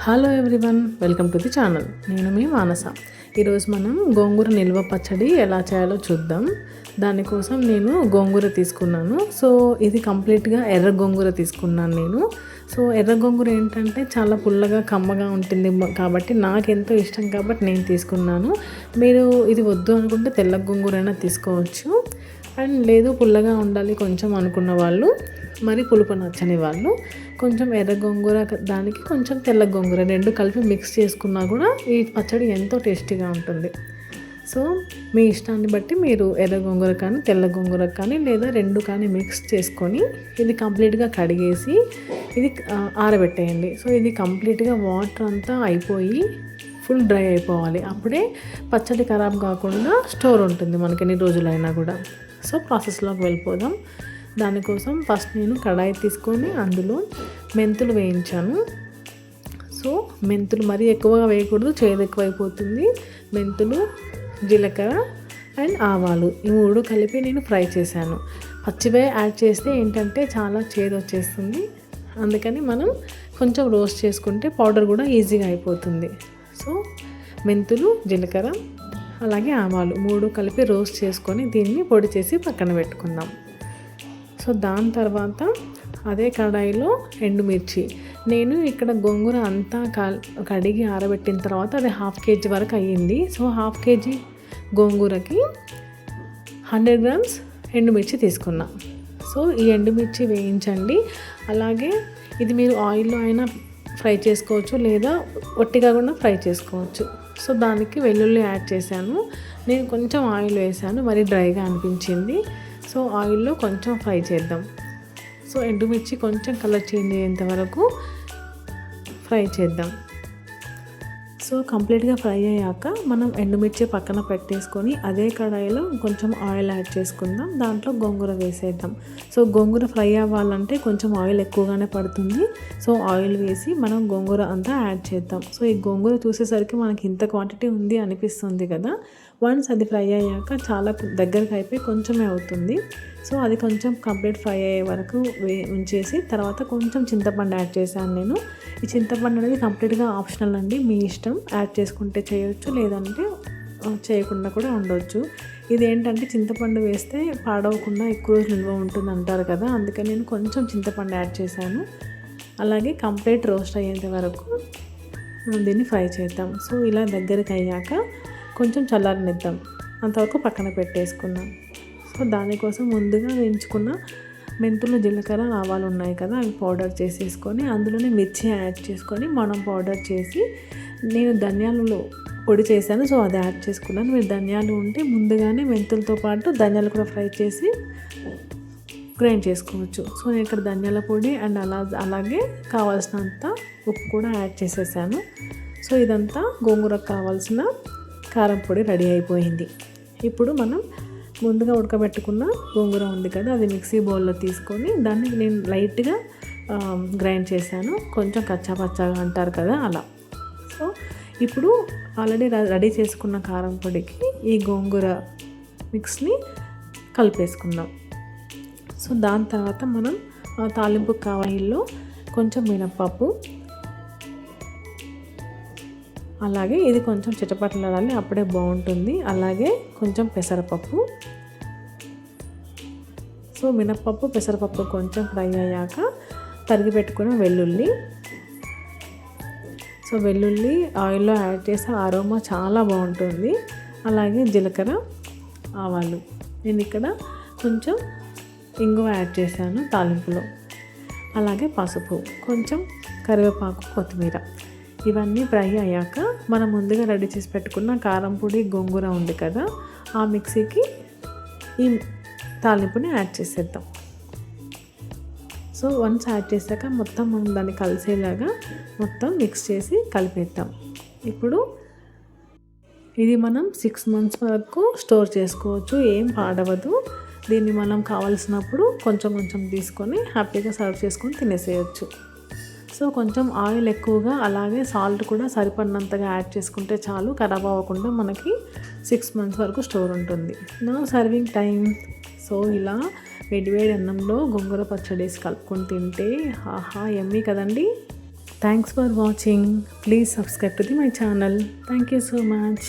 Hello everyone, welcome to the channel. నేను మీ మానస. ఈరోజు మనం గోంగూర నిల్వ పచ్చడి ఎలా చేయాలో చూద్దాం. దానికోసం నేను గోంగూర తీసుకున్నాను. సో ఇది కంప్లీట్గా ఎర్ర గోంగూర తీసుకున్నాను నేను. సో ఎర్ర గోంగూర ఏంటంటే చాలా పుల్లగా కమ్మగా ఉంటుంది కాబట్టి నాకు ఎంతో ఇష్టం కాబట్టి నేను తీసుకున్నాను. మీరు ఇది వద్దు అనుకుంటే తెల్ల గోంగూర అయినా తీసుకోవచ్చు. అండ్ లేదు పుల్లగా ఉండాలి కొంచెం అనుకున్న వాళ్ళు, మరి పులుపు నచ్చని వాళ్ళు కొంచెం ఎర్ర గోంగూర, దానికి కొంచెం తెల్ల గోంగూర రెండు కలిపి మిక్స్ చేసుకున్నా కూడా ఈ పచ్చడి ఎంతో టేస్టీగా ఉంటుంది. సో మీ ఇష్టాన్ని బట్టి మీరు ఎర్ర గోంగూర కానీ తెల్ల గోంగూర కానీ లేదా రెండు కానీ మిక్స్ చేసుకొని ఇది కంప్లీట్గా కడిగేసి ఇది ఆరబెట్టేయండి. సో ఇది కంప్లీట్గా వాటర్ అంతా అయిపోయి ఫుల్ డ్రై అయిపోవాలి. అప్పుడే పచ్చడి ఖరాబ్ కాకుండా స్టోర్ ఉంటుంది మనకి ఎన్ని రోజులైనా కూడా. సో ప్రాసెస్లోకి వెళ్ళిపోదాం. దానికోసం ఫస్ట్ నేను కడాయి తీసుకొని అందులో మెంతులు వేయించాను. సో మెంతులు మరీ ఎక్కువగా వేయకూడదు, చేదు ఎక్కువైపోతుంది. మెంతులు, జీలకర్ర అండ్ ఆవాలు ఈ మూడు కలిపి నేను ఫ్రై చేశాను. పచ్చివే యాడ్ చేస్తే ఏంటంటే చాలా చేదు వచ్చేస్తుంది. అందుకని మనం కొంచెం రోస్ట్ చేసుకుంటే పౌడర్ కూడా ఈజీగా అయిపోతుంది. సో మెంతులు, జీలకర్ర అలాగే ఆవాలు మూడు కలిపి రోస్ట్ చేసుకొని దీన్ని పొడి చేసి పక్కన పెట్టుకుందాం. సో దాని తర్వాత అదే కడాయిలో ఎండుమిర్చి, నేను ఇక్కడ గోంగూర అంతా కడిగి ఆరబెట్టిన తర్వాత అది 1/2 kg వరకు అయ్యింది. సో 1/2 kg గోంగూరకి 100 grams ఎండుమిర్చి తీసుకున్నా. సో ఈ ఎండుమిర్చి వేయించండి. అలాగే ఇది మీరు ఆయిల్లో అయినా ఫ్రై చేసుకోవచ్చు లేదా ఒట్టిగా కూడా ఫ్రై చేసుకోవచ్చు. సో దానికి వెల్లుల్లి యాడ్ చేశాను. నేను కొంచెం ఆయిల్ వేసాను, మరి డ్రైగా అనిపించింది. సో ఆయిల్లో కొంచెం ఫ్రై చేద్దాం. సో ఎండుమిర్చి కొంచెం కలర్ చేంజ్ అయ్యేంత వరకు ఫ్రై చేద్దాం. సో కంప్లీట్గా ఫ్రై అయ్యాక మనం ఎండుమిర్చి పక్కన పెట్టేసుకొని అదే కడాయిలో కొంచెం ఆయిల్ యాడ్ చేసుకుందాం. దాంట్లో గోంగూర వేసేద్దాం. సో గోంగూర ఫ్రై అవ్వాలంటే కొంచెం ఆయిల్ ఎక్కువగానే పడుతుంది. సో ఆయిల్ వేసి మనం గోంగూర అంతా యాడ్ చేద్దాం. సో ఈ గోంగూర చూసేసరికి మనకి ఇంత క్వాంటిటీ ఉంది అనిపిస్తుంది కదా. వన్స్ అది ఫ్రై అయ్యాక చాలా దగ్గరికి అయిపోయి కొంచెమే అవుతుంది. సో అది కొంచెం కంప్లీట్ ఫ్రై అయ్యే వరకు ఉంచేసి తర్వాత కొంచెం చింతపండు యాడ్ చేశాను నేను. ఈ చింతపండు అనేది కంప్లీట్గా ఆప్షనల్ అండి, మీ ఇష్టం. యాడ్ చేసుకుంటే చేయొచ్చు, లేదంటే చేయకుండా కూడా ఉండవచ్చు. ఇది ఏంటంటే చింతపండు వేస్తే పాడవకుండా ఎక్కువ రోజులు నిల్వ ఉంటుంది అంటారు కదా, అందుకని నేను కొంచెం చింతపండు యాడ్ చేశాను. అలాగే కంప్లీట్ రోస్ట్ అయ్యేంత వరకు దీన్ని ఫ్రై చేద్దాం. సో ఇలా దగ్గరికి అయ్యాక కొంచెం చల్లారనిద్దాం, అంతవరకు పక్కన పెట్టేసుకుందాం. సో దానికోసం ముందుగా వేయించుకున్న మెంతులు, జీలకర్ర, ఆవాలు ఉన్నాయి కదా, అవి పౌడర్ చేసేసుకొని అందులోనే మిర్చి యాడ్ చేసుకొని మనం పౌడర్ చేసి, నేను ధనియాలు పొడి చేశాను. సో అది యాడ్ చేసుకున్నాను. మీరు ధనియాలు ఉంటే ముందుగానే మెంతులతో పాటు ధనియాలు కూడా ఫ్రై చేసి గ్రైండ్ చేసుకోవచ్చు. సో నేను ఇక్కడ ధనియాల పొడి అండ్ అలాగే కావాల్సినంత ఉప్పు కూడా యాడ్ చేసేసాను. సో ఇదంతా గోంగూరకు కావాల్సిన కారం పొడి రెడీ అయిపోయింది. ఇప్పుడు మనం ముందుగా ఉడకబెట్టుకున్న గోంగూర ఉంది కదా, అది మిక్సీ బౌల్లో తీసుకొని దాన్ని నేను లైట్గా గ్రైండ్ చేశాను. కొంచెం కచ్చాపచ్చాగా అంటారు కదా అలా. సో ఇప్పుడు ఆల్రెడీ రెడీ చేసుకున్న కారం పొడికి ఈ గోంగూర మిక్స్ని కలిపేసుకుందాం. సో దాని తర్వాత మనం తాలింపు కావాయిల్లో కొంచెం మినప్పప్పు, అలాగే ఇది కొంచెం చిటపటలాడాలి, అప్పుడే బాగుంటుంది. అలాగే కొంచెం పెసరపప్పు. సో మినప్పప్పు, పెసరపప్పు కొంచెం ఫ్రై అయ్యాక తరిగి పెట్టుకున్న వెల్లుల్లి. సో వెల్లుల్లి ఆయిల్లో యాడ్ చేస్తే అరోమా చాలా బాగుంటుంది. అలాగే జీలకర్ర, ఆవాలు, నేను ఇక్కడ కొంచెం ఇంగువ యాడ్ చేశాను తాలింపులో. అలాగే పసుపు, కొంచెం కరివేపాకు, కొత్తిమీర. ఇవన్నీ ఫ్రై అయ్యాక మనం ముందుగా రెడీ చేసి పెట్టుకున్న కారం పొడి, గోంగూర ఉంది కదా, ఆ మిక్సీకి ఈ తాలింపుని యాడ్ చేసేద్దాం. సో వన్స్ యాడ్ చేశాక మొత్తం మనం దాన్ని కలిసేలాగా మొత్తం మిక్స్ చేసి కలిపేద్దాం. ఇప్పుడు ఇది మనం 6 months వరకు స్టోర్ చేసుకోవచ్చు, ఏం పాడవదు. దీన్ని మనం కావాల్సినప్పుడు కొంచెం కొంచెం తీసుకొని హ్యాపీగా సర్వ్ చేసుకొని తినేసేయచ్చు. సో కొంచెం ఆయిల్ ఎక్కువగా అలాగే సాల్ట్ కూడా సరిపడినంతగా యాడ్ చేసుకుంటే చాలు, ఖరాబ్ అవ్వకుండా మనకి 6 months వరకు స్టోర్ ఉంటుంది. నా సర్వింగ్ టైం. సో ఇలా వేడివేడి అన్నంలో గోంగూర పచ్చడి వేసి కలుపుకొని తింటే ఆహా ఎమ్మీ కదండి. Thanks for watching. Please subscribe to the my channel. Thank you so much.